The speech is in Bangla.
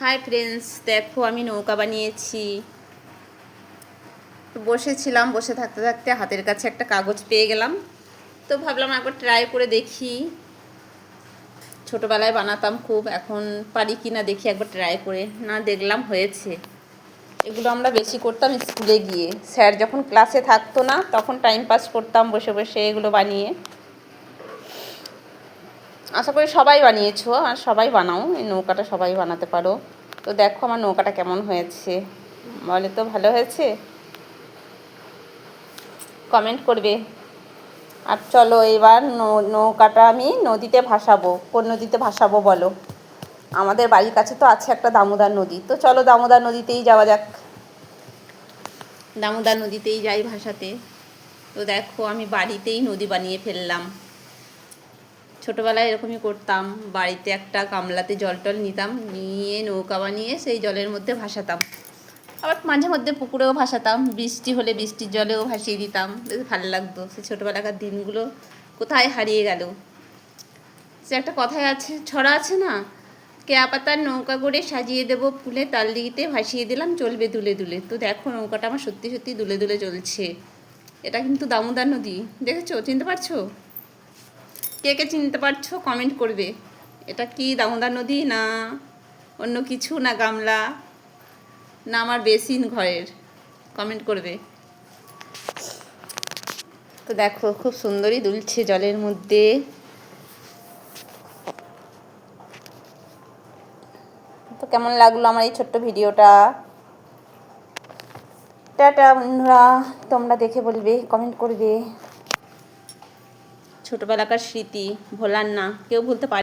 হাই ফ্রেন্ডস, দেখো আমি নৌকা বানিয়েছি। তো বসেছিলাম, বসে থাকতে থাকতে হাতের কাছে একটা কাগজ পেয়ে গেলাম। তো ভাবলাম একবার ট্রাই করে দেখি। ছোটোবেলায় বানাতাম খুব, এখন পারি কি না দেখি একবার ট্রাই করে। না, দেখলাম হয়েছে। এগুলো আমরা বেশি করতাম স্কুলে গিয়ে, স্যার যখন ক্লাসে থাকতো না তখন টাইম পাস করতাম বসে বসে এগুলো বানিয়ে। আশা করি সবাই বানিয়েছো আর সবাই বানাও, এই নৌকাটা সবাই বানাতে পারো। তো দেখো আমার নৌকাটা কেমন হয়েছে, বলে তো ভালো হয়েছে? কমেন্ট করবে। আর চলো এবার নৌকাটা আমি নদীতে ভাসাবো। কোন নদীতে ভাসাবো বলো? আমাদের বাড়ির কাছে তো আছে একটা দামোদর নদী, তো চলো দামোদর নদীতেই যাওয়া যাক। দামোদর নদীতেই যাই ভাসাতে। তো দেখো আমি বাড়িতেই নদী বানিয়ে ফেললাম। ছোটোবেলায় এরকমই করতাম, বাড়িতে একটা গামলাতে জল টল নিতাম, নিয়ে নৌকা বানিয়ে সেই জলের মধ্যে ভাসাতাম। আবার মাঝে মধ্যে পুকুরেও ভাসাতাম, বৃষ্টি হলে বৃষ্টির জলেও ভাসিয়ে দিতাম। বেশ ভালো লাগতো। সেই ছোটোবেলাকার দিনগুলো কোথায় হারিয়ে গেল। সে একটা কথায় আছে, ছড়া আছে না, কেয়া পাতার নৌকা করে সাজিয়ে দেবো ফুলে, তাল দিঘিতে ভাসিয়ে দিলাম চলবে দুলে দুলে। তো দেখো নৌকাটা আমার সত্যি সত্যি দুলে দুলে চলছে। এটা কিন্তু দামোদর নদী, দেখেছো? চিনতে পারছো? কে কে চিনতে পারছো কমেন্ট করবে। এটা কি দামোদর নদী না অন্য কিছু, না গামলা, না আমার বেসিন ঘরের? কমেন্ট করবে। তো দেখো খুব সুন্দরই দুলছে জলের মধ্যে। তো কেমন লাগলো আমার এই ছোট্ট ভিডিওটা? টাটা বন্ধুরা, তোমরা দেখে বলবে, কমেন্ট করবে। ছোটোবেলাকার স্মৃতি ভোলার না, কেউ ভুলতে পারে।